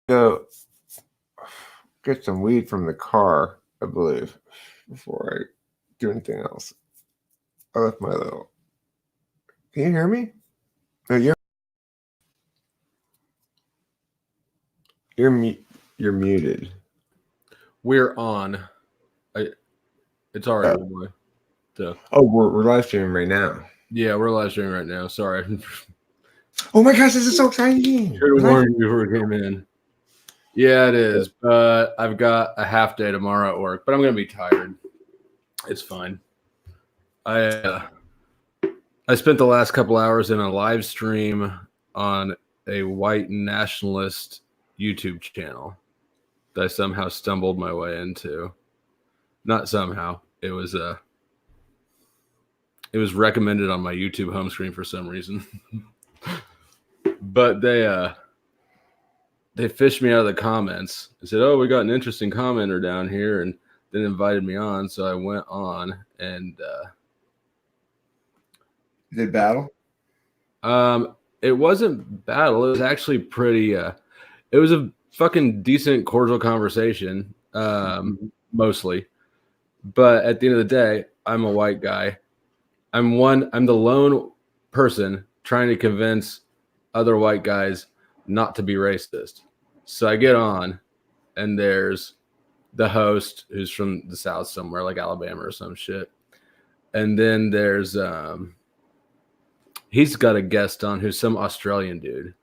go get some weed from the car, I believe, before I do anything else. I left my little. Can you hear me? No, you're muted. We're on. It's already boy. So. Oh, we're live streaming right now. Yeah, we're live streaming right now. Sorry. Oh my gosh, this is so exciting! Should have warned you before we came in. Yeah, it is. But I've got a half day tomorrow at work, but I'm gonna be tired. It's fine. I spent the last couple hours in a live stream on a white nationalist YouTube channel that I somehow stumbled my way into. Not somehow. It was recommended on my YouTube home screen for some reason. But they fished me out of the comments and said, "Oh, we got an interesting commenter down here," and then invited me on. So I went on and did battle. It wasn't battle. It was actually pretty. It was a fucking decent, cordial conversation, mostly. But at the end of the day, I'm a white guy. I'm the lone person trying to convince other white guys not to be racist. So I get on, and there's the host who's from the South somewhere, like Alabama or some shit. And then there's he's got a guest on who's some Australian dude.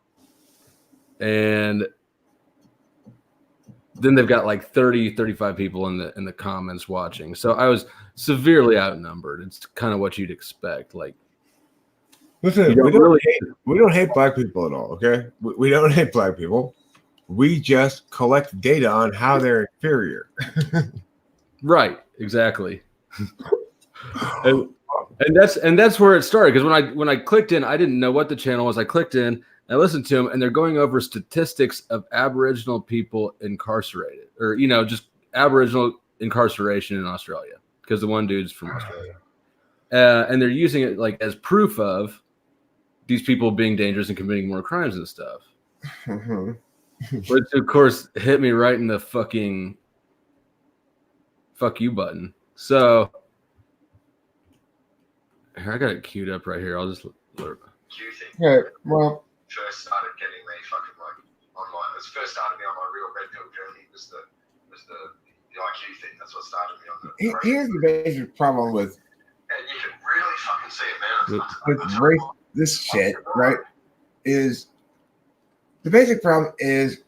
And then they've got like 30, 35 people in the comments watching. So I was severely outnumbered. It's kind of what you'd expect. Like, listen, we don't hate black people at all, okay? We don't hate black people. We just collect data on how they're inferior. Right, exactly. and that's where it started, because when I clicked in, I didn't know what the channel was. I clicked in, I listened to them, and they're going over statistics of Aboriginal people incarcerated, or just Aboriginal incarceration in Australia, because the one dude's from Australia, and they're using it like as proof of these people being dangerous and committing more crimes and stuff. Which of course hit me right in the fucking fuck you button. So here, I got it queued up right here. I'll just look. Okay, well, first started getting me fucking like online. It first started me on my real red pill journey was the IQ thing. That's what started me on the. Here's the basic problem with. And you can really fucking see it, man. With race, this shit, right? Is the basic problem is,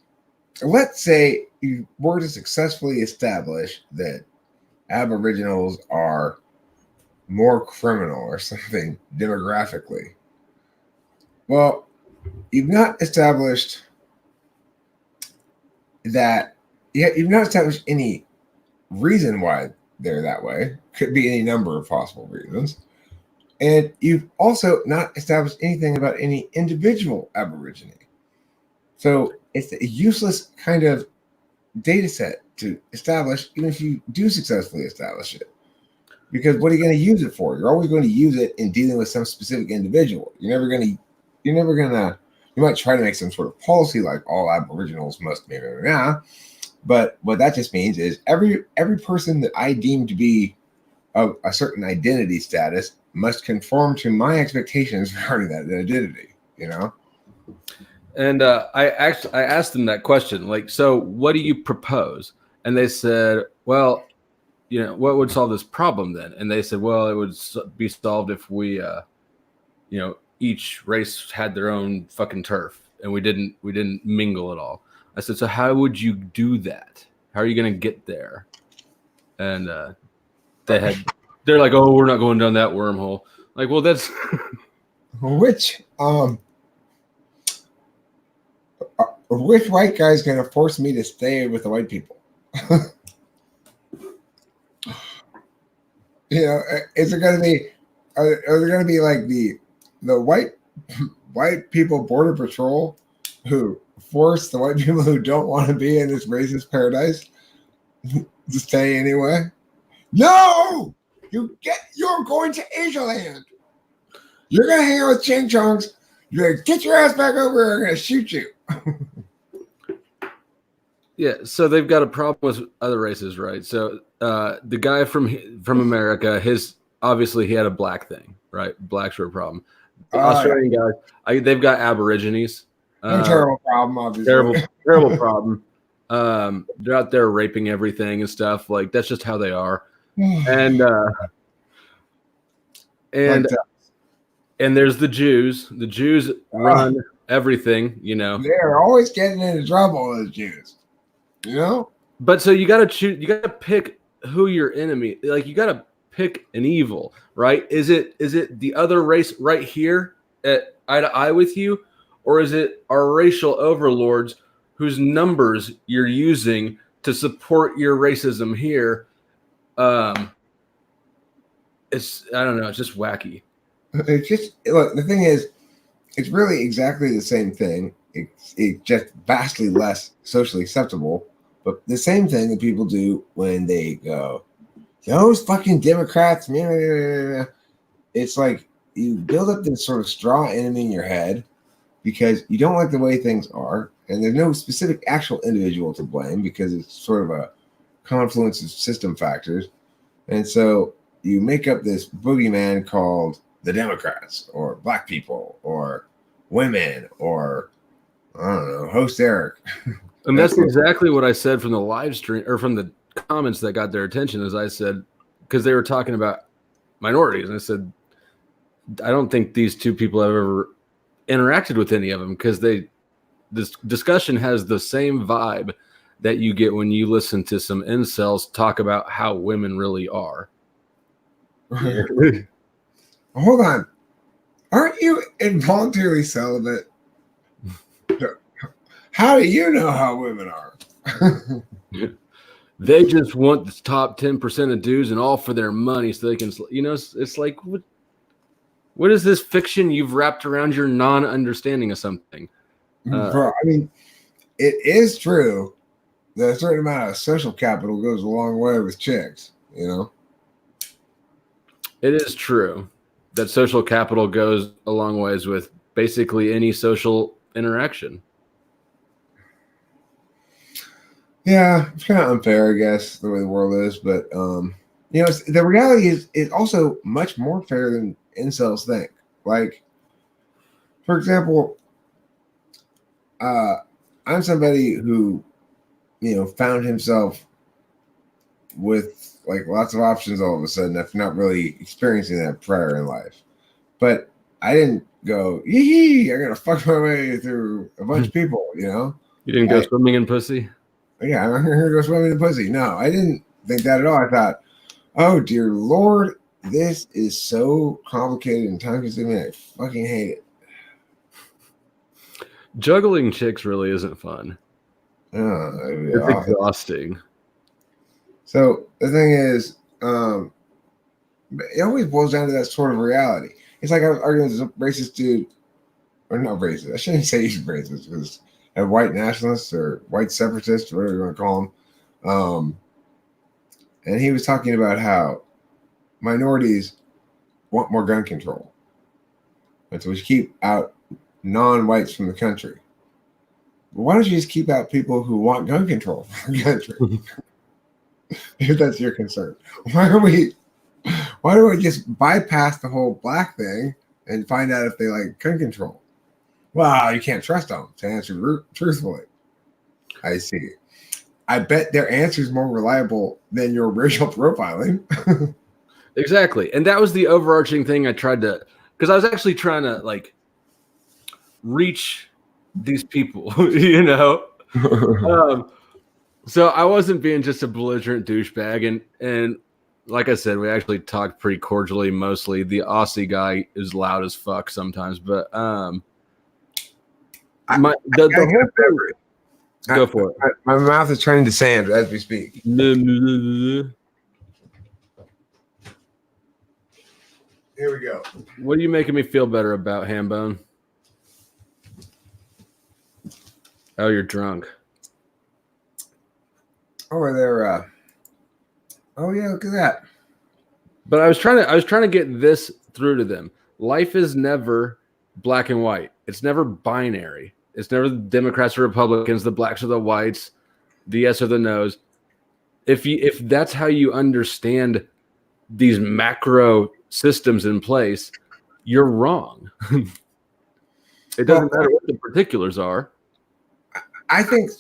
let's say you were to successfully establish that Aboriginals are more criminal or something demographically. Well, you've not established that yet. You've not established any reason why they're that way. Could be any number of possible reasons. And you've also not established anything about any individual Aborigine. So it's a useless kind of data set to establish, even if you do successfully establish it. Because what are you going to use it for? You're always going to use it in dealing with some specific individual. You might try to make some sort of policy like all Aboriginals must be, but what that just means is every person that I deem to be of a certain identity status must conform to my expectations regarding that identity, And I asked them that question, like, so what do you propose? And they said, well, what would solve this problem then? And they said, well, it would be solved if we, each race had their own fucking turf, and we didn't mingle at all. I said, so how would you do that? How are you going to get there? And they're like, oh, we're not going down that wormhole. Like, well, that's which white guy is going to force me to stay with the white people? Is it going to be? Are there going to be like the white people border patrol who force the white people who don't want to be in this racist paradise to stay anyway? No, you're going to Asia land. You're going to hang out with Ching Chongs. You're going to get your ass back over here. I'm going to shoot you. Yeah, so they've got a problem with other races, right? So the guy from America, obviously he had a black thing, right? Blacks were a problem. The Australian guy, they've got Aborigines. Terrible problem, obviously. Terrible problem. They're out there raping everything and stuff. Like that's just how they are. And there's the Jews. The Jews run everything, They're always getting into trouble, those Jews. But so you got to choose. You got to pick who your enemy. Like you got to pick an evil, right? Is it the other race right here at eye to eye with you, or is it our racial overlords whose numbers you're using to support your racism here? It's I don't know. It's just wacky. It's just look. The thing is, it's really exactly the same thing. It's just vastly less socially acceptable. But the same thing that people do when they go, those fucking Democrats, man. It's like you build up this sort of straw enemy in your head because you don't like the way things are. And there's no specific actual individual to blame because it's sort of a confluence of system factors. And so you make up this boogeyman called the Democrats or black people or women or, I don't know, host Eric. And that's exactly what I said from the live stream or from the comments that got their attention. As I said, because they were talking about minorities, and I said, I don't think these two people have ever interacted with any of them because this discussion has the same vibe that you get when you listen to some incels talk about how women really are. Hold on. Aren't you involuntarily celibate? How do you know how women are? They just want the top 10% of dudes and all for their money so they can, it's like, what is this fiction you've wrapped around your non-understanding of something? Bro, I mean, it is true that a certain amount of social capital goes a long way with chicks, It is true that social capital goes a long ways with basically any social interaction. Yeah, it's kind of unfair, I guess, the way the world is. But, the reality is also much more fair than incels think. Like, for example, I'm somebody who, found himself with like lots of options all of a sudden after not really experiencing that prior in life. But I didn't go, yee, I'm going to fuck my way through a bunch of people, You didn't go swimming in pussy? Yeah, I'm going to go swimming in pussy. No, I didn't think that at all. I thought, oh, dear Lord, this is so complicated and time consuming. I fucking hate it. Juggling chicks really isn't fun. It's exhausting. So the thing is, it always boils down to that sort of reality. It's like I was arguing with a racist dude, or not racist. I shouldn't say he's racist because a white nationalist or white separatist, whatever you want to call him. And he was talking about how minorities want more gun control. And so we should keep out non-whites from the country. But why don't you just keep out people who want gun control from the country? If that's your concern. Why don't we just bypass the whole black thing and find out if they like gun control? Well, you can't trust them to answer truthfully. I see. I bet their answer is more reliable than your racial profiling. Exactly. And that was the overarching thing I tried to, because I was actually trying to like reach these people, So I wasn't being just a belligerent douchebag. And like I said, we actually talked pretty cordially mostly. The Aussie guy is loud as fuck sometimes, but the whole thing, go for it. My mouth is turning to sand as we speak. Here we go. What are you making me feel better about, Hambone? Oh, you're drunk. Over there. Oh yeah, look at that. But I was trying to get this through to them. Life is never black and white. It's never binary. It's never the Democrats or Republicans, the blacks or the whites. the yes or the no's. If that's how you understand these macro systems in place, you're wrong. It doesn't matter what the particulars are. I think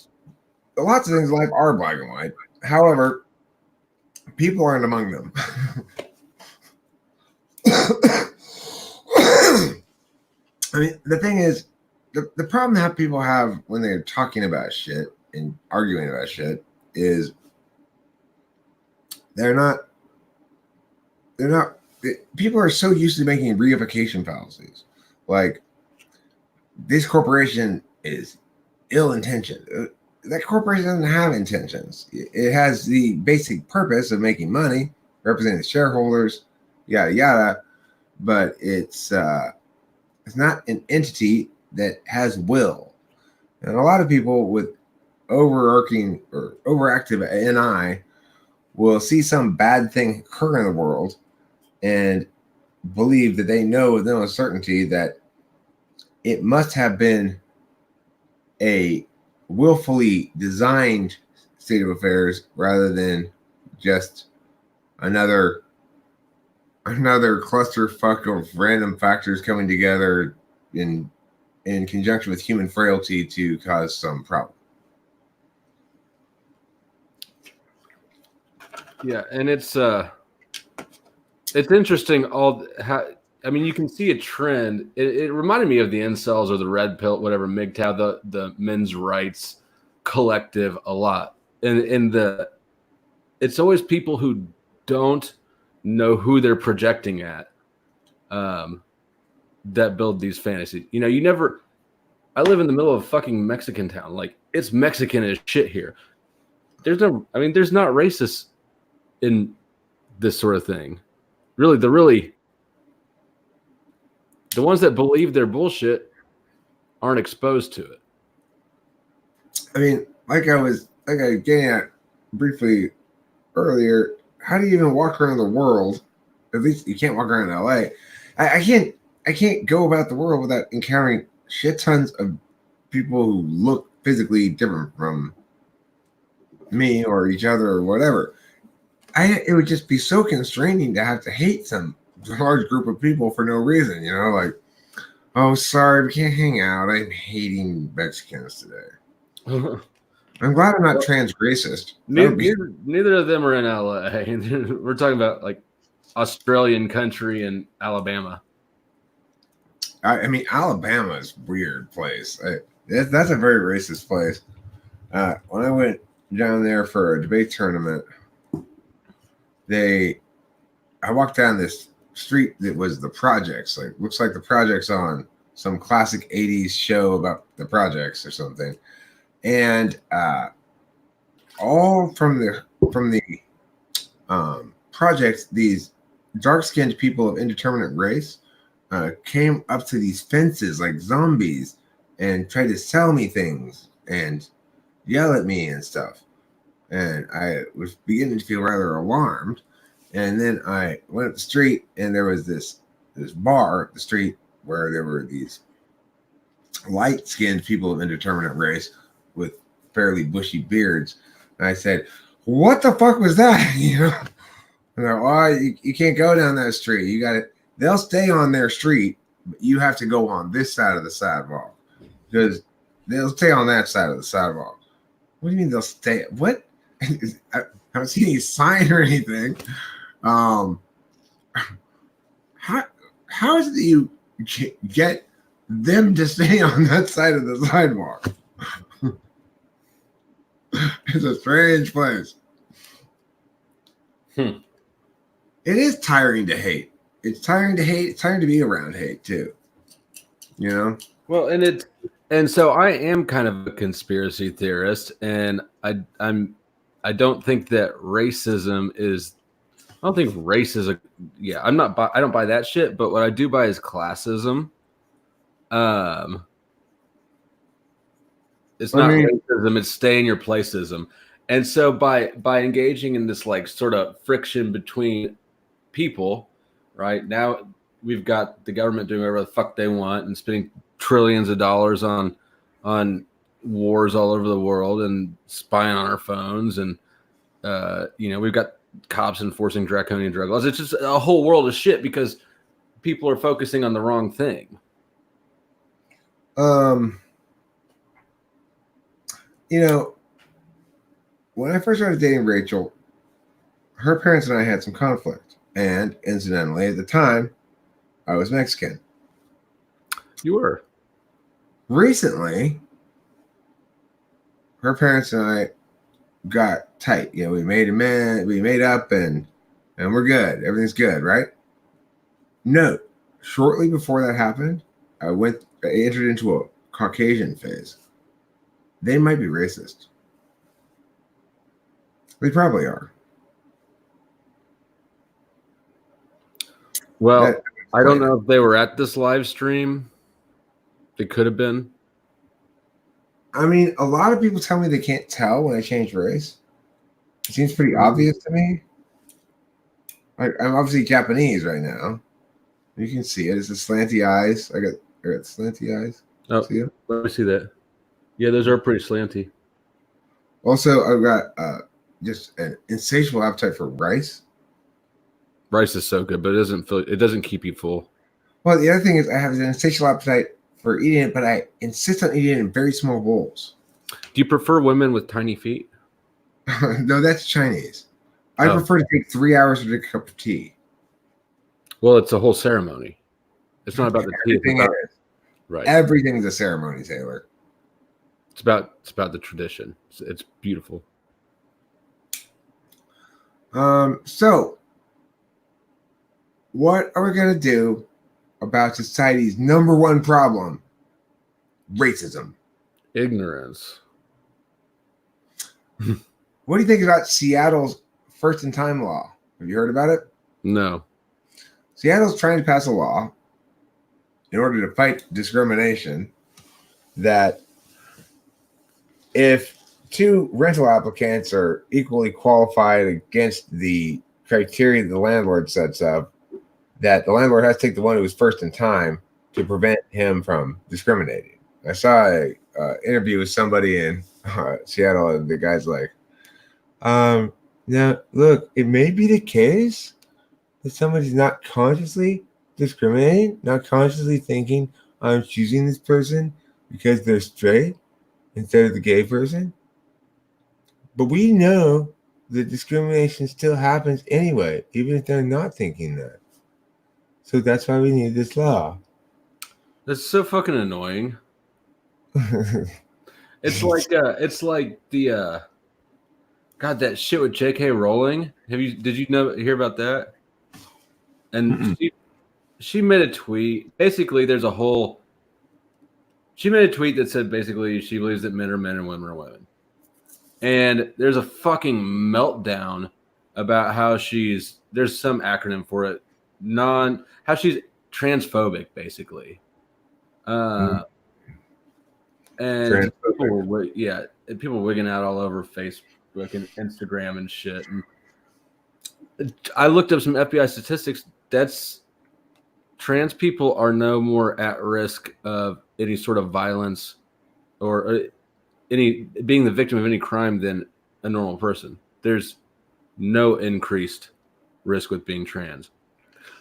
lots of things in life are black and white. However, people aren't among them. I mean, the thing is, the problem that people have when they're talking about shit and arguing about shit is people are so used to making reification policies. Like, this corporation is ill-intentioned. That corporation doesn't have intentions. It has the basic purpose of making money, representing the shareholders, yada yada. But it's not an entity that has will. And a lot of people with overarching or overactive NI will see some bad thing occur in the world and believe that they know with no certainty that it must have been a willfully designed state of affairs rather than just another clusterfuck of random factors coming together in conjunction with human frailty to cause some problem. Yeah, and it's interesting I mean, you can see a trend. It reminded me of the incels or the red pill, whatever, MGTOW, the men's rights collective a lot. And it's always people who don't know who they're projecting at that build these fantasies. You know, I live in the middle of a fucking Mexican town. Like, it's Mexican as shit here. There's not racist in this sort of thing. Really, the ones that believe their bullshit aren't exposed to it. I mean, like I was getting at briefly earlier, how do you even walk around the world? At least you can't walk around LA. I can't go about the world without encountering shit tons of people who look physically different from me or each other or whatever. It would just be so constraining to have to hate some large group of people for no reason, you know, like, oh, sorry, we can't hang out. I'm hating Mexicans today. I'm glad I'm not transracist. Neither of them are in LA. We're talking about like Australian country and Alabama. I mean, Alabama is a weird place. That's a very racist place. When I went down there for a debate tournament, I walked down this street that was the projects. Like, looks like the projects on some classic 80s show about the projects or something. And all from the projects, these dark-skinned people of indeterminate race came up to these fences like zombies and tried to sell me things and yell at me and stuff. And I was beginning to feel rather alarmed. And then I went up the street, and there was this bar up the street where there were these light-skinned people of indeterminate race with fairly bushy beards. And I said, "What the fuck was that?" You know? And they're, "Oh, you can't go down that street. You got it. They'll stay on their street, but you have to go on this side of the sidewalk because they'll stay on that side of the sidewalk." What do you mean they'll stay? What? I haven't seen any sign or anything. How is it that you get them to stay on that side of the sidewalk? It's a strange place. It is tiring to hate. It's tiring to hate. It's tiring to be around hate too. You know? Well, and so I am kind of a conspiracy theorist, and I don't think that racism is. I don't think race is a. Yeah, I don't buy that shit. But what I do buy is classism. It's not racism; it's stay in your placeism. And so by engaging in this like sort of friction between people, right now we've got the government doing whatever the fuck they want and spending trillions of dollars on wars all over the world and spying on our phones, and we've got cops enforcing draconian drug laws. It's just a whole world of shit because people are focusing on the wrong thing. When I first started dating Rachel, her parents and I had some conflict. And incidentally, at the time, I was Mexican. You were. Recently, her parents and I got tight. We made up, and we're good. Everything's good, right? No. Shortly before that happened, I entered into a Caucasian phase. They might be racist. They probably are. Well, I don't know if they were at this live stream. They could have been. I mean, a lot of people tell me they can't tell when I change race. It seems pretty obvious to me. I'm obviously Japanese right now. You can see it. It's the slanty eyes. I got slanty eyes. Oh, see it? Let me see that. Yeah, those are pretty slanty. Also, I've got just an insatiable appetite for rice. Rice is so good, but it doesn't keep you full. Well, the other thing is I have an insatiable appetite for eating it, but I insist on eating it in very small bowls. Do you prefer women with tiny feet? No, that's Chinese. I prefer to take 3 hours to drink a cup of tea. Well, it's a whole ceremony. It's not about the tea. Right. Everything's a ceremony, Taylor. It's about the tradition. It's beautiful. So what are we going to do about society's number one problem? Racism. Ignorance. What do you think about Seattle's first in time law? Have you heard about it? No. Seattle's trying to pass a law in order to fight discrimination that if two rental applicants are equally qualified against the criteria the landlord sets up, that the landlord has to take the one who was first in time to prevent him from discriminating. I saw a interview with somebody in Seattle, and the guy's like, now look, it may be the case that somebody's not consciously discriminating, not consciously thinking I'm choosing this person because they're straight instead of the gay person. But we know that discrimination still happens anyway, even if they're not thinking that. So that's why we need this law. That's so fucking annoying. It's like the God, that shit with J.K. Rowling. Did you hear about that? And she made a tweet. Basically, she made a tweet that said basically she believes that men are men and women are women. And there's a fucking meltdown about how there's some acronym for it, how she's transphobic, basically. And people were wigging out all over Facebook and Instagram and shit. And I looked up some FBI statistics. Trans people are no more at risk of any sort of violence or being the victim of any crime than a normal person. There's no increased risk with being trans,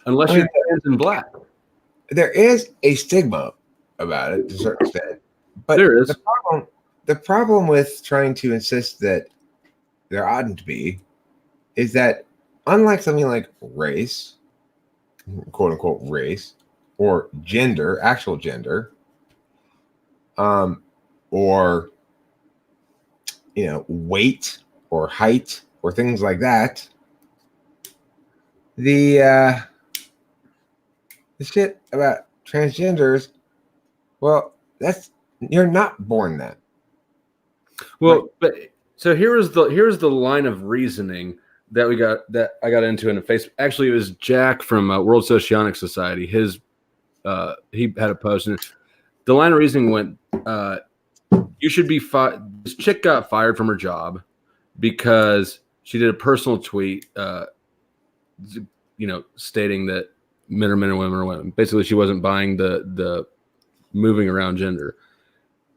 unless you're trans and black. There is a stigma about it to a certain extent, but there is the problem with trying to insist that there oughtn't to be is that unlike something like race, quote unquote race, or gender, actual gender, or weight or height or things like that, the shit about transgenders, well, you're not born that. Well, but so here's the line of reasoning that I got into in a Facebook. Actually, it was Jack from World Socionic Society. He had a post, and the line of reasoning went, you should be fired. This chick got fired from her job because she did a personal tweet, stating that men are men and women are women. Basically, she wasn't buying the moving around gender.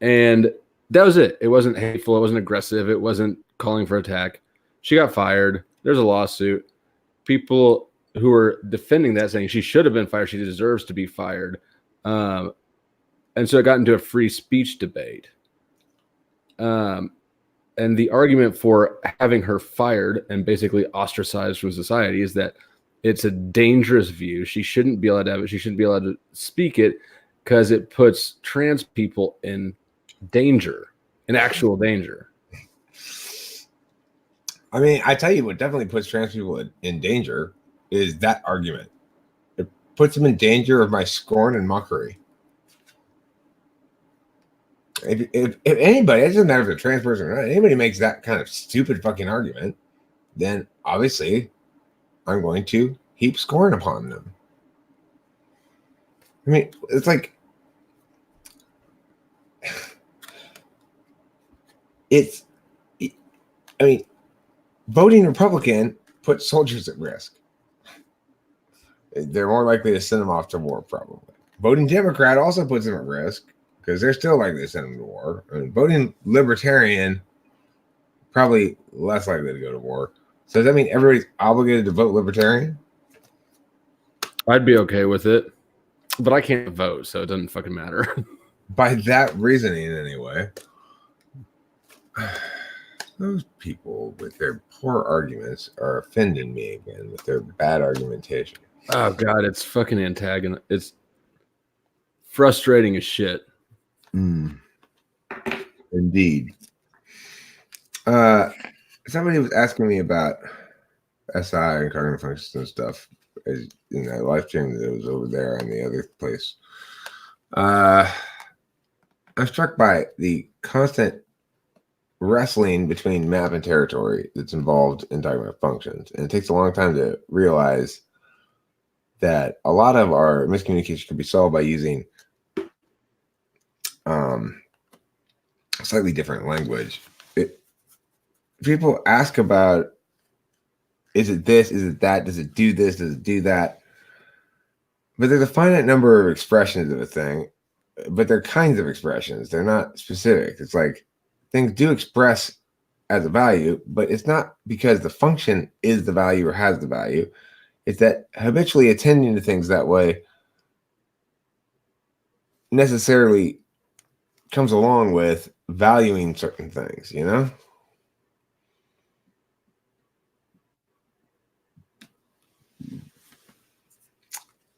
And That was it. It wasn't hateful. It wasn't aggressive. It wasn't calling for attack. She got fired. There's a lawsuit. People who were defending that saying she should have been fired. She deserves to be fired. And so it got into a free speech debate. And the argument for having her fired and basically ostracized from society is that it's a dangerous view. She shouldn't be allowed to have it. She shouldn't be allowed to speak it because it puts trans people in danger, in actual danger. I mean, I tell you what definitely puts trans people in danger is that argument. It puts them in danger of my scorn and mockery. If anybody, it doesn't matter if they're a trans person or not, anybody makes that kind of stupid fucking argument, then obviously I'm going to heap scorn upon them. I mean, it's like, I mean, voting Republican puts soldiers at risk. They're more likely to send them off to war, probably. Voting Democrat also puts them at risk because they're still likely to send them to war. I mean, voting Libertarian, probably less likely to go to war. So does that mean everybody's obligated to vote Libertarian? I'd be okay with it, but I can't vote, so it doesn't fucking matter. By that reasoning, anyway. Those people with their poor arguments are offending me again with their bad argumentation. Oh God, it's fucking antagonist. It's frustrating as shit. Indeed. Somebody was asking me about SI and cognitive functions and stuff in that live stream that was over there on the other place. I'm struck by the constant wrestling between map and territory that's involved in talking about functions. And it takes a long time to realize that a lot of our miscommunication can be solved by using slightly different language. People ask about, is it this, is it that, does it do this, does it do that? But there's a finite number of expressions of a thing, but they're kinds of expressions. They're not specific. It's like things do express as a value, but it's not because the function is the value or has the value. It's that habitually attending to things that way necessarily comes along with valuing certain things, you know?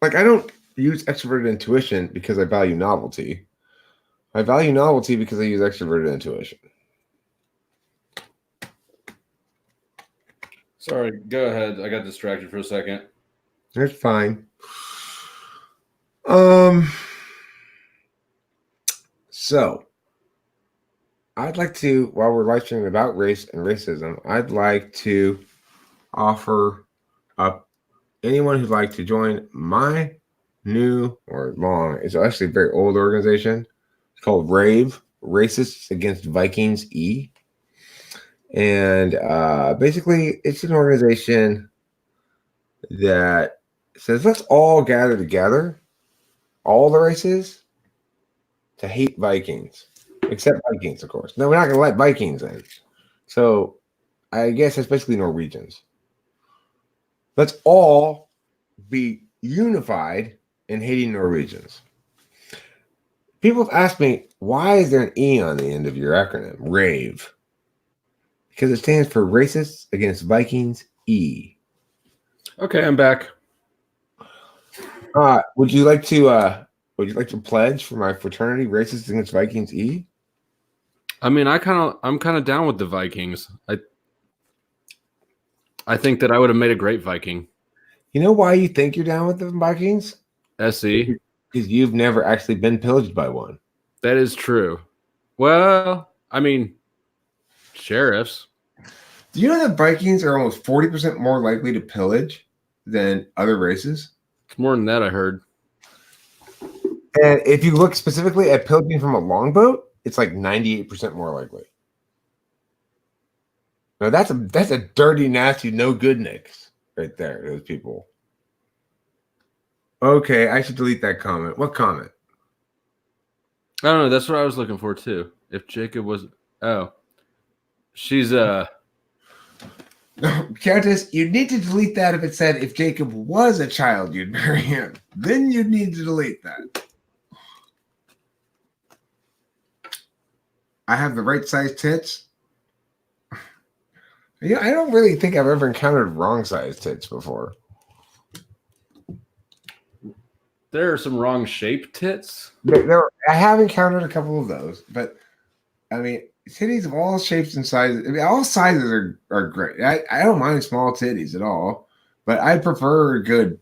Like, I don't use extroverted intuition because I value novelty. I value novelty because I use extroverted intuition. Sorry, go ahead. I got distracted for a second. That's fine. So I'd like to, while we're live streaming about race and racism, I'd like to offer up anyone who'd like to join my new or long, it's actually a very old organization. It's called RAVE, Racists Against Vikings E. And basically, it's an organization that says, let's all gather together, all the races, to hate Vikings, except Vikings, of course. No, we're not going to let Vikings in. So I guess it's basically Norwegians. Let's all be unified in hating Norwegians. People have asked me, why is there an E on the end of your acronym, RAVE? Because it stands for Racists Against Vikings E. Okay, I'm back. Would you like to pledge for my fraternity, Racists Against Vikings E? I mean, I'm kind of down with the Vikings. I think that I would have made a great Viking. You know why you think you're down with the Vikings? SE. Because you've never actually been pillaged by one. That is true. Well, I mean, sheriffs. Do you know that Vikings are almost 40% more likely to pillage than other races? It's more than that, I heard. And if you look specifically at pillaging from a longboat, it's like 98% more likely. Now that's a dirty, nasty, no good nicks right there, those people. Okay, I should delete that comment. What comment? I don't know. That's what I was looking for too. If Jacob was, she's No, Countess, you need to delete that if it said if Jacob was a child, you'd marry him. Then you'd need to delete that. I have the right size tits. Yeah, I don't really think I've ever encountered wrong size tits before. there are some wrong shaped tits. I have encountered a couple of those, but I mean, titties of all shapes and sizes. I mean, all sizes are great. I don't mind small titties at all, but I prefer good,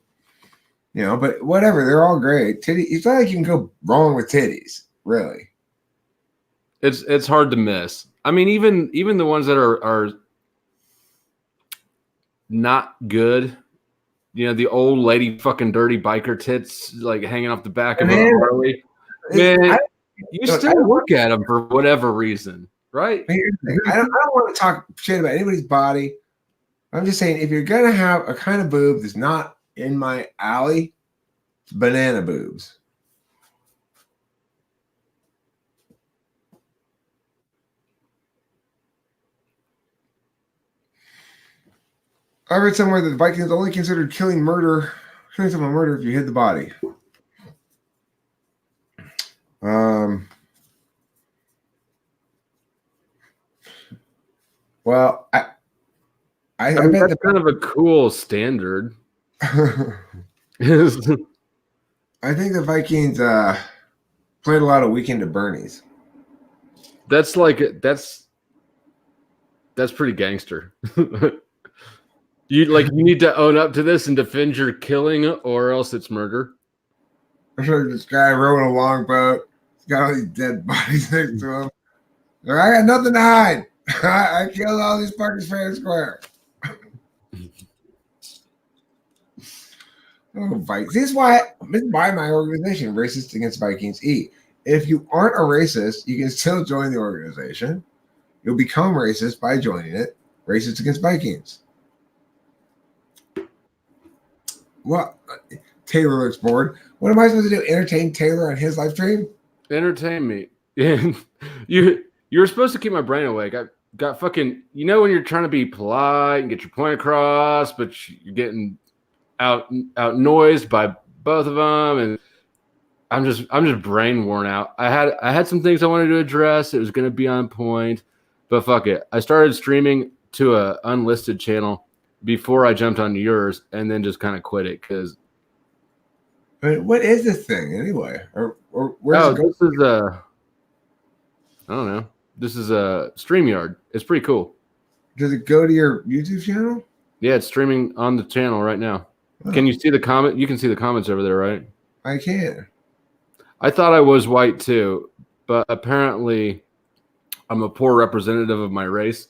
but whatever. They're all great. It's not like you can go wrong with titties, really. It's hard to miss. I mean, even the ones that are not good. The old lady fucking dirty biker tits like hanging off the back of a Harley. Man, you still look at them for whatever reason, right? I don't want to talk shit about anybody's body. I'm just saying, if you're gonna have a kind of boob that's not in my alley, it's banana boobs. I read somewhere that the Vikings only considered killing someone murder if you hid the body. Well, I mean, bet that's kind of a cool standard. I think the Vikings played a lot of Weekend at Bernie's. That's pretty gangster. You need to own up to this and defend your killing, or else it's murder. I'm sure this guy rowing a longboat. He's got all these dead bodies next to him. I got nothing to hide. I killed all these fuckers fair and square. Oh, Vikings. This is why my organization, Racist Against Vikings E. If you aren't a racist, you can still join the organization. You'll become racist by joining it. Racist Against Vikings. What? Taylor looks bored. What am I supposed to do? Entertain Taylor on his live stream? Entertain me. You were supposed to keep my brain awake. I got fucking. When you're trying to be polite and get your point across, but you're getting out noised by both of them, and I'm just brain worn out. I had some things I wanted to address. It was going to be on point, but fuck it. I started streaming to a unlisted channel before I jumped onto yours, and then just kind of quit it because. I mean, what is this thing anyway? Or where's it this is I don't know. This is a StreamYard. It's pretty cool. Does it go to your YouTube channel? Yeah, it's streaming on the channel right now. Oh. Can you see the comment? You can see the comments over there, right? I can. I thought I was white too, but apparently I'm a poor representative of my race.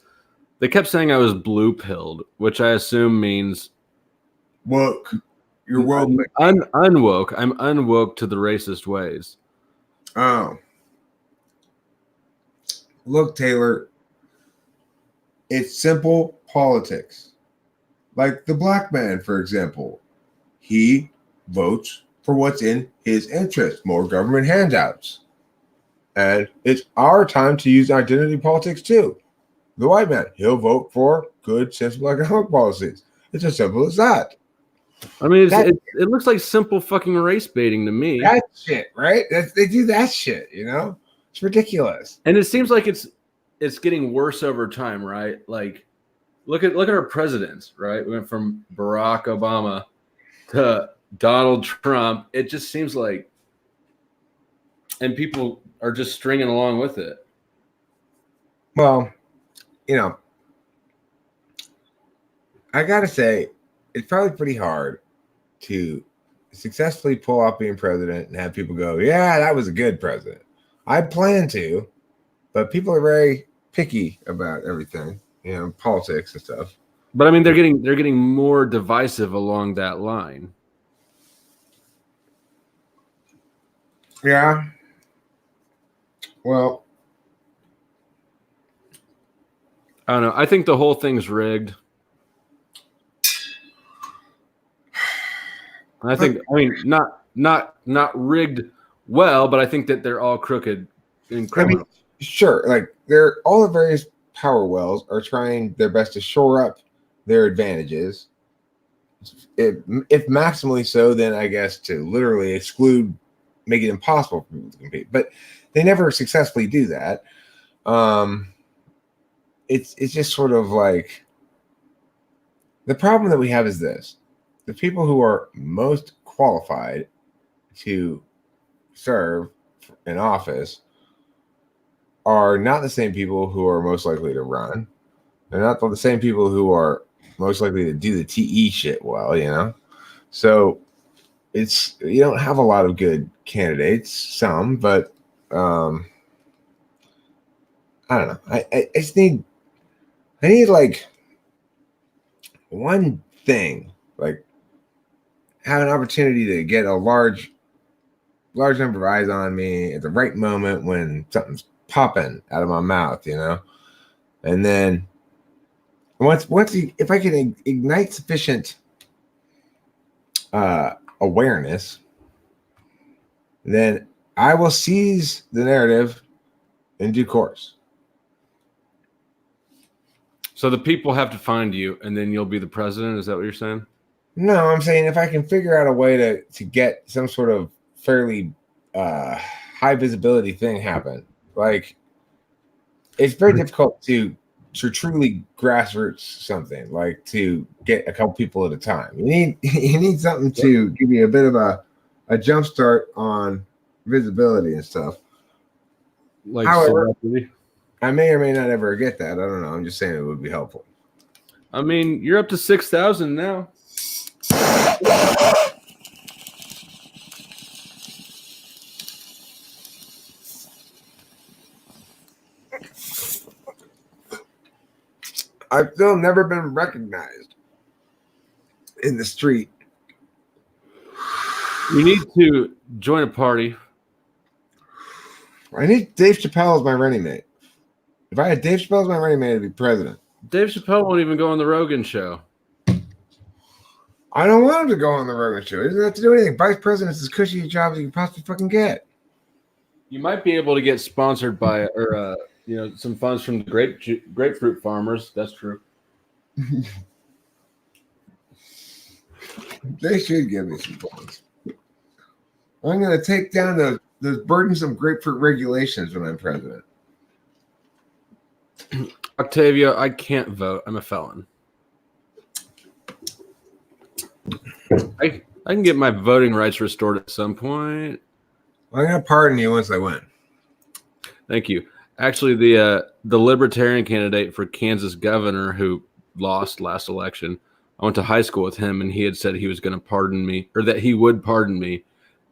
They kept saying I was blue-pilled, which I assume means woke. You're woke. Unwoke. I'm unwoke to the racist ways. Oh. Look, Taylor, it's simple politics. Like the black man, for example. He votes for what's in his interest. More government handouts. And it's our time to use identity politics too. The white man, he'll vote for good, sensible economic policies. It's as simple as that. I mean, it looks like simple fucking race baiting to me. That shit, right? They do that shit, It's ridiculous. And it seems like it's getting worse over time, right? Like, look at our presidents, right? We went from Barack Obama to Donald Trump. It just seems like, and people are just stringing along with it. Well, I gotta say, it's probably pretty hard to successfully pull off being president and have people go, yeah, that was a good president. I plan to, but people are very picky about everything, politics and stuff. But I mean, they're getting more divisive along that line. Yeah. Well, I don't know. I think the whole thing's rigged. I mean, not rigged well, but I think that they're all crooked and criminal. Sure, like they're all the various power wells are trying their best to shore up their advantages. If maximally so, then I guess to literally exclude, make it impossible for people to compete. But they never successfully do that. It's just sort of like the problem that we have is this: the people who are most qualified to serve in office are not the same people who are most likely to run. They're not the same people who are most likely to do the TE shit well, you know? So it's, you don't have a lot of good candidates, some, but I don't know. I just need like one thing, like have an opportunity to get a large number of eyes on me at the right moment when something's popping out of my mouth, you know? And then if I can ignite sufficient awareness, then I will seize the narrative in due course. So the people have to find you, and then you'll be the president. Is that what you're saying? No, I'm saying if I can figure out a way to get some sort of fairly high visibility thing happen, like it's very difficult to truly grassroots something, like to get a couple people at a time. You need something to give you a bit of a jump start on visibility and stuff. Like, however, celebrity. I may or may not ever get that. I don't know. I'm just saying it would be helpful. I mean, you're up to 6,000 now. I've still never been recognized in the street. You need to join a party. I need Dave Chappelle as my running mate. If I had Dave Chappelle as my running mate, I'd be president. Dave Chappelle won't even go on the Rogan show. I don't want him to go on the Rogan show. He doesn't have to do anything. Vice president's as cushy a job as you can possibly fucking get. You might be able to get sponsored by, or some funds from the grapefruit farmers. That's true. They should give me some funds. I'm going to take down those burdensome grapefruit regulations when I'm president. Octavio, I can't vote. I'm a felon. I can get my voting rights restored at some point. I'm going to pardon you once I win. Thank you. Actually, the Libertarian candidate for Kansas governor who lost last election, I went to high school with him, and he had said he was going to pardon me, or that he would pardon me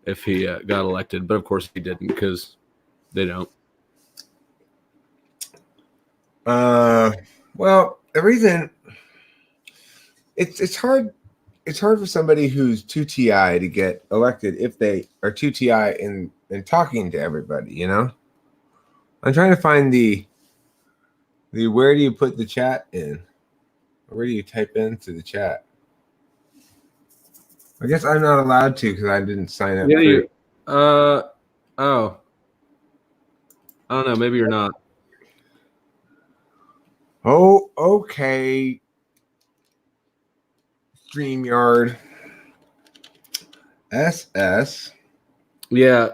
if he got elected. But of course he didn't, because they don't. Well, the reason it's hard. It's hard for somebody who's too TI to get elected if they are too TI in talking to everybody, you know? I'm trying to find the where do you put the chat in? Where do you type into the chat? I guess I'm not allowed to because I didn't sign up. Oh. I don't know. Maybe you're not. Oh, okay. StreamYard. SS. Yeah.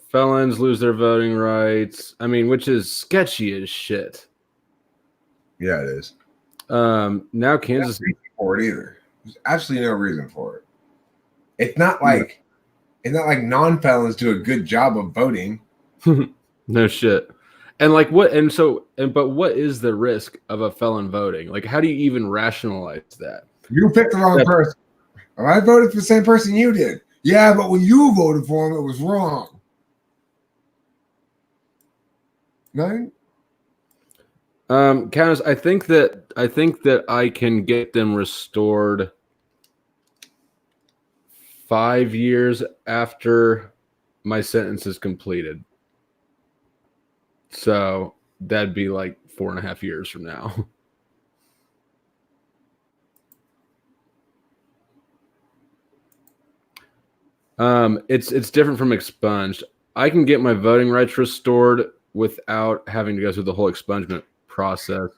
Felons lose their voting rights. I mean, which is sketchy as shit. Yeah, it is. Now Kansas for it either. There's absolutely no reason for it. It's not like non-felons do a good job of voting. No shit. And like what? But what is the risk of a felon voting? Like, how do you even rationalize that? You picked the wrong person. I voted for the same person you did. Yeah, but when you voted for him, it was wrong. No. Countess, I think that I can get them restored 5 years after my sentence is completed. So that'd be like 4.5 years from now. It's different from expunged. I can get my voting rights restored without having to go through the whole expungement process.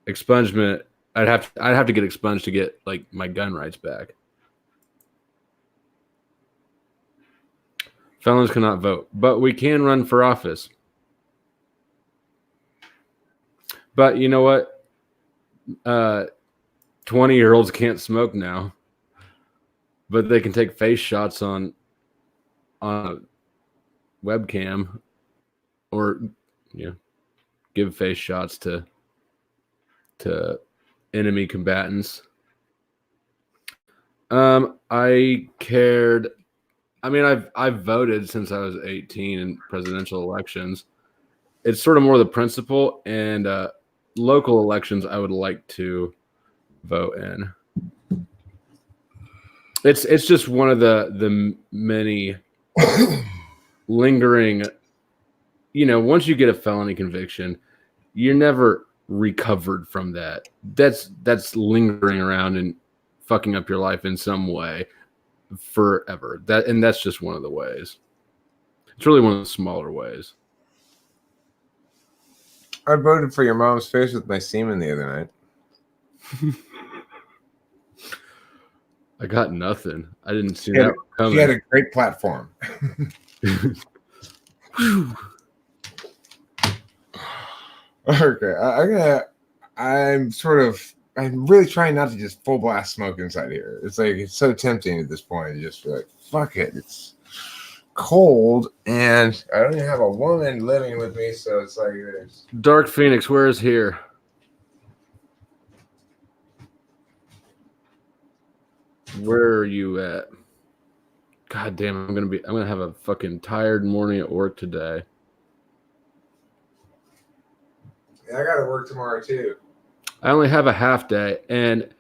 Expungement, I'd have to get expunged to get like my gun rights back. Felons cannot vote, but we can run for office. But you know what? 20-year-olds can't smoke now, but they can take face shots on a webcam, or give face shots to enemy combatants. I cared. I mean, I've voted since I was 18 in presidential elections. It's sort of more the principle, and local elections I would like to vote in. It's just one of the many lingering. Once you get a felony conviction, you're never recovered from that. That's lingering around and fucking up your life in some way forever. That's just one of the ways. It's really one of the smaller ways. I voted for your mom's face with my semen the other night. I got nothing. I didn't see that coming. She had a great platform. Okay, I'm really trying not to just full blast smoke inside here. It's like, it's so tempting at this point. You just feel like, fuck it. It's cold, and I don't even have a woman living with me, so it's like this. Dark Phoenix, where is here? Where are you at? God damn, I'm gonna have a fucking tired morning at work today. Yeah, I gotta work tomorrow too. I only have a half day, and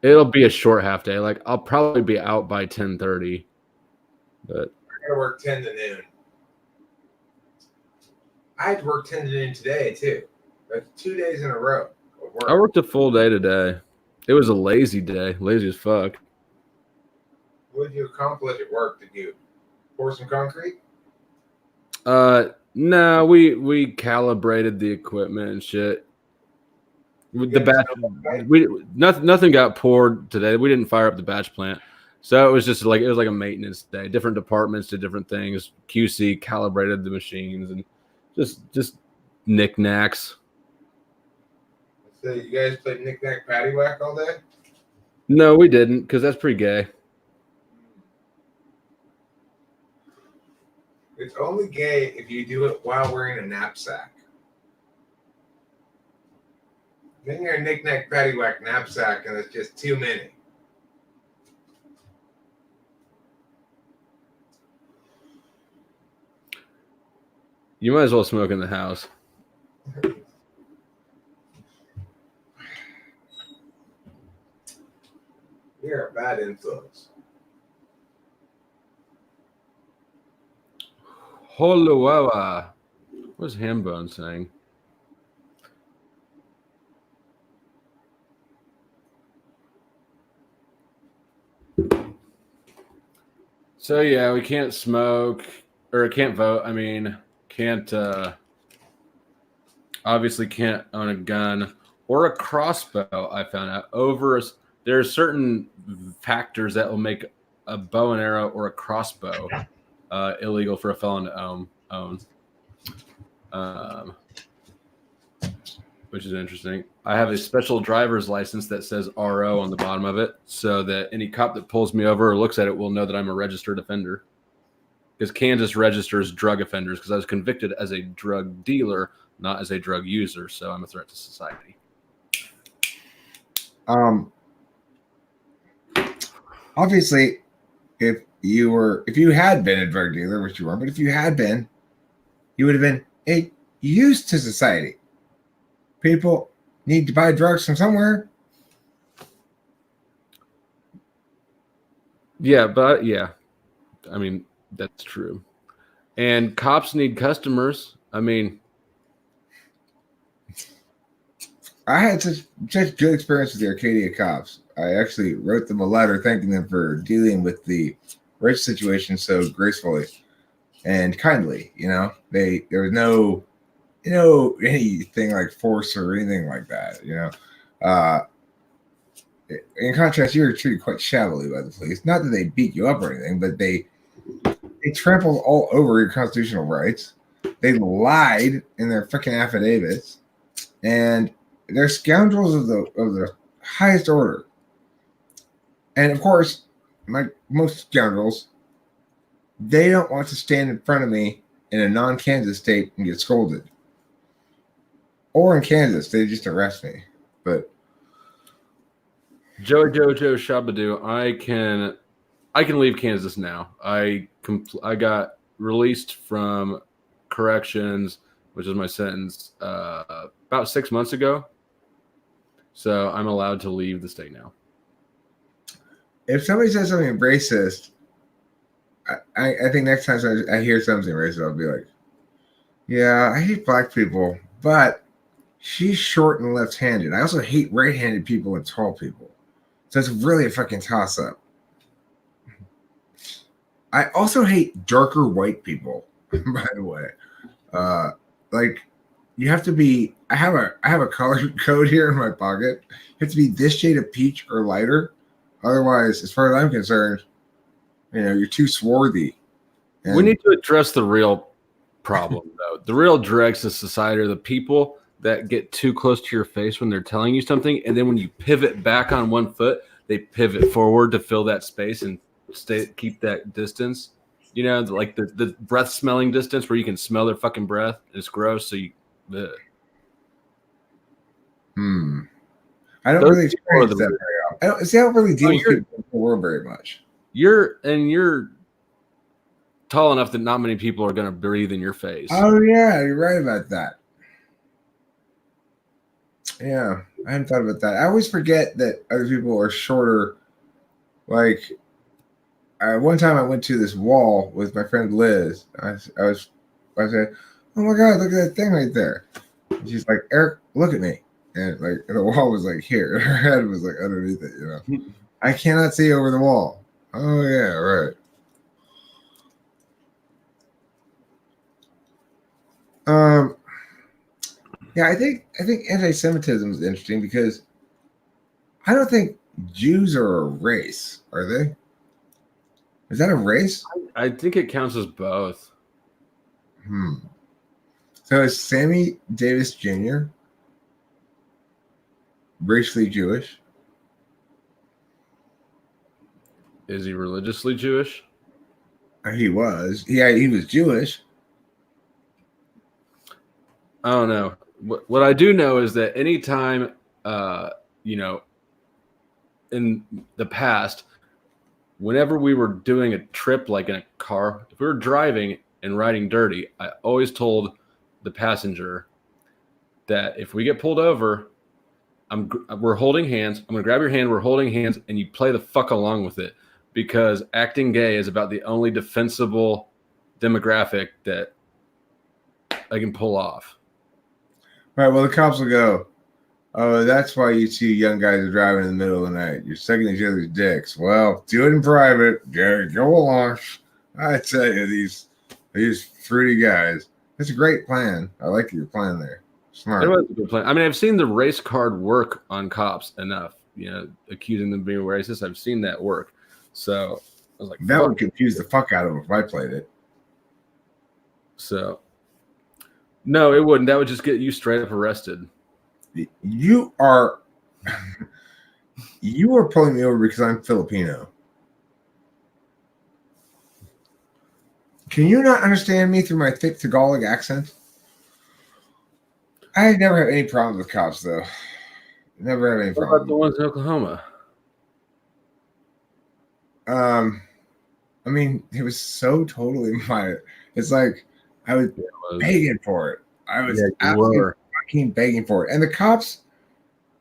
it'll be a short half day. Like, I'll probably be out by 10:30, but I gotta work 10 to noon. I had to work 10 to noon today too. That's 2 days in a row of work. I worked a full day today. It was a lazy day, lazy as fuck. What did you accomplish at work? Did you pour some concrete? No, we calibrated the equipment and shit. The batch, nothing got poured today. We didn't fire up the batch plant, so it was like a maintenance day. Different departments did different things. QC calibrated the machines and just knickknacks. So you guys played knick-knack paddywhack all day? No, we didn't, because that's pretty gay. It's only gay if you do it while wearing a knapsack. Then you're a knick-knack paddywhack knapsack, and it's just too many. You might as well smoke in the house. You're a bad influence. Holowawa. What's Hambone saying? So yeah, we can't smoke or can't vote. I mean, can't obviously can't own a gun or a crossbow. I found out there are certain factors that will make a bow and arrow or a crossbow illegal for a felon to own. Which is interesting. I have a special driver's license that says RO on the bottom of it, so that any cop that pulls me over or looks at it will know that I'm a registered offender. Because Kansas registers drug offenders, because I was convicted as a drug dealer, not as a drug user, so I'm a threat to society. Obviously, if you had been a drug dealer, which you weren't, but if you had been, you would have been a use to society. People need to buy drugs from somewhere. Yeah, but yeah, I mean, that's true. And cops need customers. I mean, I had such good experience with the Arcadia cops. I actually wrote them a letter thanking them for dealing with the Rich situation so gracefully and kindly. There was no anything like force or anything like that. In contrast, you were treated quite shabbily by the police. Not that they beat you up or anything, but they trampled all over your constitutional rights. They lied in their freaking affidavits, and they're scoundrels of the highest order. And of course, like most scoundrels, they don't want to stand in front of me in a non-Kansas state and get scolded. Or in Kansas, they just arrest me. But Joey Jojo Shabadoo, I can leave Kansas now. I got released from corrections, which is my sentence, about 6 months ago. So I'm allowed to leave the state now. if somebody says something racist, I think next time I hear something racist, I'll be like, yeah, I hate black people, but she's short and left-handed. I also hate right-handed people and tall people. So it's really a fucking toss-up. I also hate darker white people, by the way. Like, you have to be. I have a color code here in my pocket. You have to be this shade of peach or lighter. Otherwise, as far as I'm concerned, you're too swarthy. And we need to address the real problem, though. The real dregs of society are the people that get too close to your face when they're telling you something, and then when you pivot back on one foot, they pivot forward to fill that space and keep that distance. Like the breath smelling distance where you can smell their fucking breath. It's gross. So you. Ugh. I don't really experience that very often. I don't really deal with people in the world very much. You're tall enough that not many people are going to breathe in your face. Oh yeah, you're right about that. Yeah, I hadn't thought about that. I always forget that other people are shorter. Like, one time I went to this wall with my friend Liz. I said, "Oh my God, look at that thing right there." And she's like, "Eric, look at me." And the wall was like here. Her head was like underneath it. I cannot see over the wall. Oh yeah, right. Yeah, I think anti-Semitism is interesting because I don't think Jews are a race, are they? Is that a race? I think it counts as both. So is Sammy Davis Jr. racially Jewish? Is he religiously Jewish? He was. Yeah, he was Jewish. I don't know. What I do know is that anytime, in the past, whenever we were doing a trip, like in a car, if we were driving and riding dirty, I always told the passenger that if we get pulled over, we're holding hands. I'm going to grab your hand. We're holding hands, and you play the fuck along with it, because acting gay is about the only defensible demographic that I can pull off. All right, well, the cops will go, "Oh, that's why you two young guys are driving in the middle of the night. You're sucking each other's dicks. Well, do it in private. Yeah, go along." I tell you, these fruity guys. It's a great plan. I like your plan there. Smart. It was a good plan. I mean, I've seen the race card work on cops enough, accusing them of being racist. I've seen that work. So I was like, that would confuse the fuck out of them if I played it. So, no, it wouldn't. That would just get you straight up arrested. You are pulling me over because I'm Filipino. Can you not understand me through my thick Tagalog accent? I never have any problems with cops, though. Never have any problems. What about the ones in Oklahoma? I mean, it was so totally my. It's like I was begging for it. I was absolutely fucking begging for it, and the cops,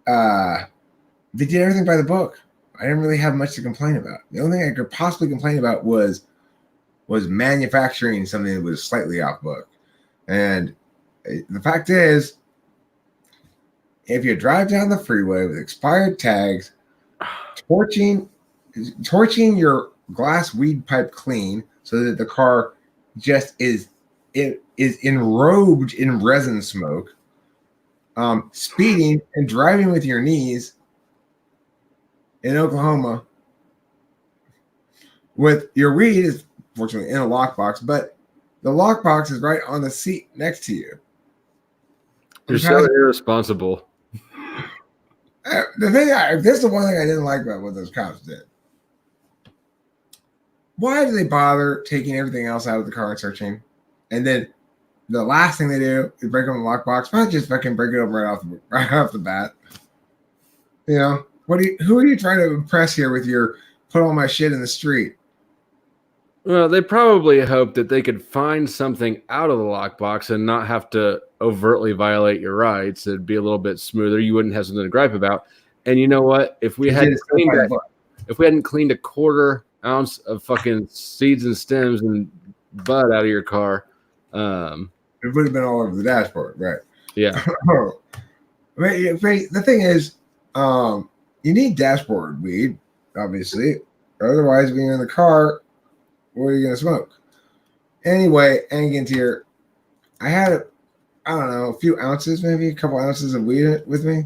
they did everything by the book. I didn't really have much to complain about. The only thing I could possibly complain about was manufacturing something that was slightly off book. And the fact is, if you drive down the freeway with expired tags, torching your glass weed pipe clean so that the car just is enrobed in resin smoke, speeding and driving with your knees in Oklahoma with your weed is fortunately in a lockbox, but the lockbox is right on the seat next to you. You're so irresponsible. This is the one thing I didn't like about what those cops did. Why do they bother taking everything else out of the car and searching? And then the last thing they do is break open the lockbox. Why not just fucking break it open right off the bat? You know, who are you trying to impress here with your put all my shit in the street? Well, they probably hoped that they could find something out of the lockbox and not have to overtly violate your rights. It'd be a little bit smoother. You wouldn't have something to gripe about. And you know what? If we hadn't cleaned a quarter ounce of fucking seeds and stems and bud out of your car, it would have been all over the dashboard, right? Yeah. The thing is, you need dashboard weed, obviously. Otherwise, when you're in the car, what are you going to smoke? Anyway, and get here, I had, I don't know, a few ounces, maybe a couple ounces of weed with me.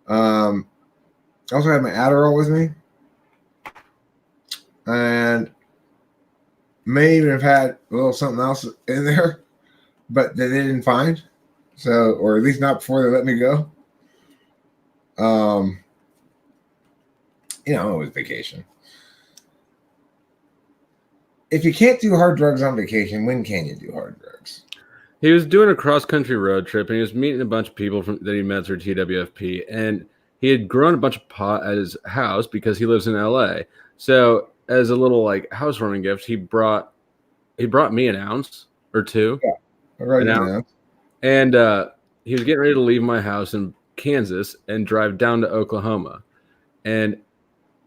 I also had my Adderall with me. And may even have had a little something else in there, but that they didn't find. So, or at least not before they let me go. You know, it was vacation. If you can't do hard drugs on vacation, when can you do hard drugs? He was doing a cross-country road trip, and he was meeting a bunch of people that he met through TwFP, and he had grown a bunch of pot at his house because he lives in LA. So, as a little like housewarming gift, he brought me an ounce or two. Yeah, right now. And he was getting ready to leave my house in Kansas and drive down to Oklahoma, and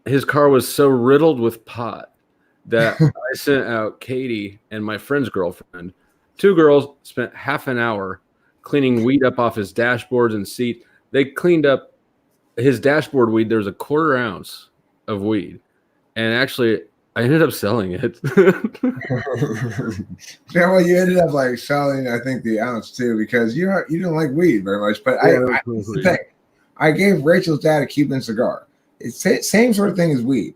his car was so riddled with pot that I sent out Katie and my friend's girlfriend. Two girls spent half an hour cleaning weed up off his dashboards and seat. They cleaned up his dashboard weed. There was a quarter ounce of weed. And actually, I ended up selling it. Yeah, well, you ended up like selling, I think, the ounce too, because you don't like weed very much. But it's the thing. I gave Rachel's dad a Cuban cigar. It's the same sort of thing as weed.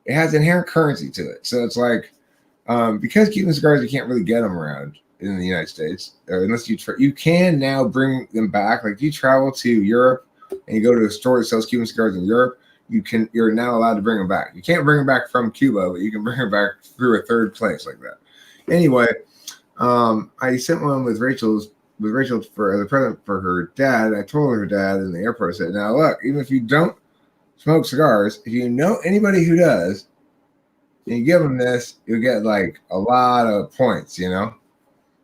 It has inherent currency to it. So it's like, because Cuban cigars, you can't really get them around in the United States, unless you can now bring them back. Like if you travel to Europe and you go to a store that sells Cuban cigars in Europe, you're now allowed to bring them back. You can't bring them back from Cuba, but you can bring them back through a third place like that. Anyway, I sent one with Rachel for the present for her dad. I told her dad in the airport, I said, now look, even if you don't smoke cigars, if you know anybody who does, and you give them this, you'll get like a lot of points, you know,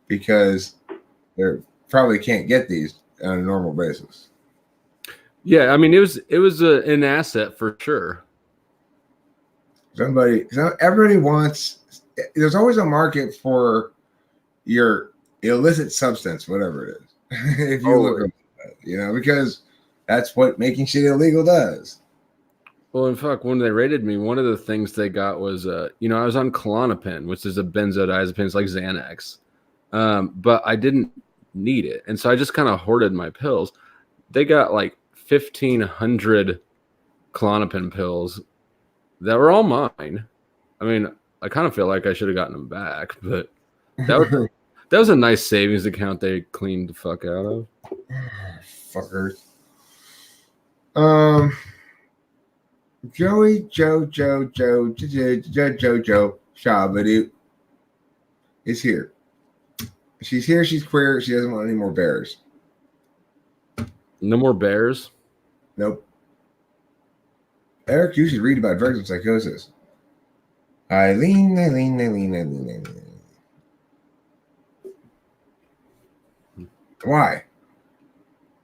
because they probably can't get these on a normal basis. Yeah, I mean, it was an asset for sure. Everybody wants. There's always a market for your illicit substance, whatever it is. If you look at it, you know, because that's what making shit illegal does. Well, in fact, when they raided me, one of the things they got was, I was on Klonopin, which is a benzodiazepine. It's like Xanax, but I didn't need it, and so I just kind of hoarded my pills. They got like 1,500 Klonopin pills that were all mine. I mean, I kind of feel like I should have gotten them back, but that was a nice savings account they cleaned the fuck out of. Fuckers. Joey Joe Shabadoo is here. She's here. She's queer. She doesn't want any more bears. No more bears? Nope. Eric, you should read about drugs and psychosis. Eileen. Why?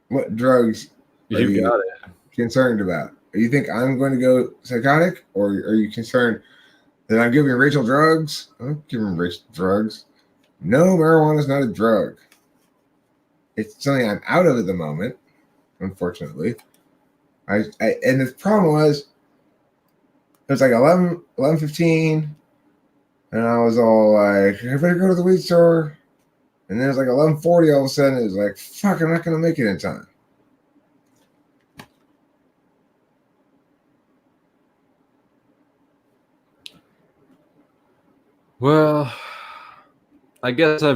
What drugs are you concerned about? Do you think I'm going to go psychotic, or are you concerned that I'm giving Rachel drugs? I'm not giving Rachel drugs. No, marijuana is not a drug. It's something I'm out of at the moment. unfortunately. And the problem was, it was like 11:15, and I was all like, I better go to the weed store. And then it was like 11:40, all of a sudden, it was like, fuck, I'm not going to make it in time. Well, I guess I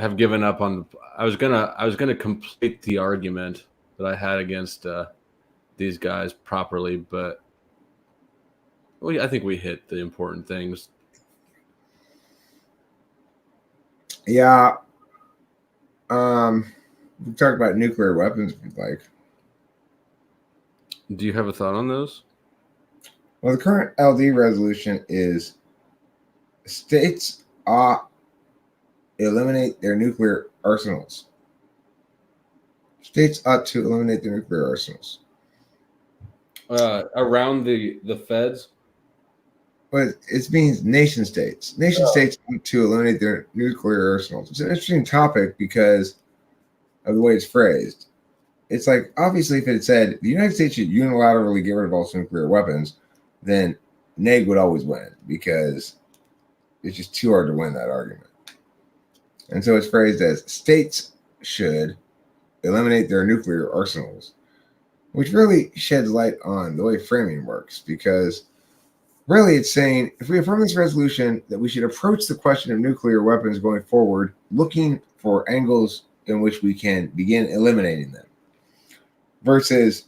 have given up on. I was gonna complete the argument that I had against these guys properly, but I think we hit the important things. Yeah. We talk about nuclear weapons if you'd like. Do you have a thought on those? Well, the current LD resolution is states ought eliminate their nuclear arsenals. States ought to eliminate their nuclear arsenals. Around the feds? But it means nation states. Nation states ought to eliminate their nuclear arsenals. It's an interesting topic because of the way it's phrased. It's like, obviously, if it said the United States should unilaterally get rid of all nuclear weapons, then NEG would always win because it's just too hard to win that argument. And so it's phrased as states should eliminate their nuclear arsenals, which really sheds light on the way framing works, because really it's saying if we affirm this resolution that we should approach the question of nuclear weapons going forward looking for angles in which we can begin eliminating them, versus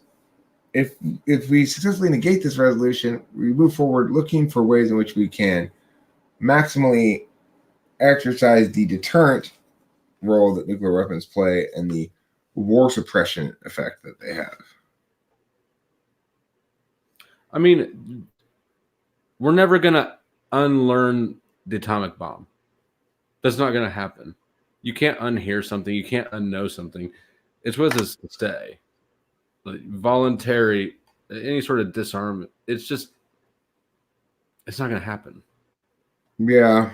if we successfully negate this resolution, we move forward looking for ways in which we can maximally exercise the deterrent role that nuclear weapons play and the war suppression effect that they have. I mean, we're never going to unlearn the atomic bomb. That's not going to happen. You can't unhear something. You can't unknow something. It's with us to stay. Like, voluntary, any sort of disarmament, it's not going to happen. Yeah,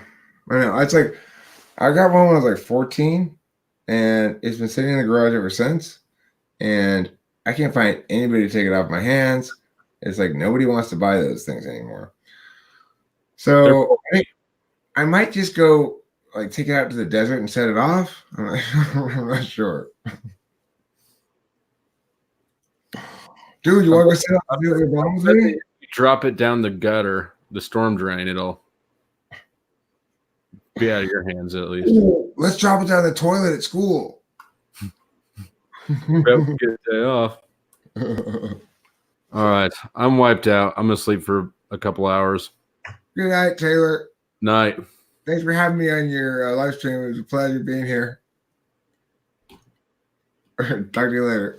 I know. It's like, I got one when I was like 14, and it's been sitting in the garage ever since, and I can't find anybody to take it off my hands. It's like nobody wants to buy those things anymore. So I think I might just go like take it out to the desert and set it off. I'm not sure. Dude, you want to go set off nuclear bombs with me? You drop it down the gutter, the storm drain, it'll be out of your hands at least. Ooh, let's drop it down the toilet at school. Get a day off. All right. I'm wiped out. I'm going to sleep for a couple hours. Good night, Taylor. Night. Thanks for having me on your live stream. It was a pleasure being here. Talk to you later.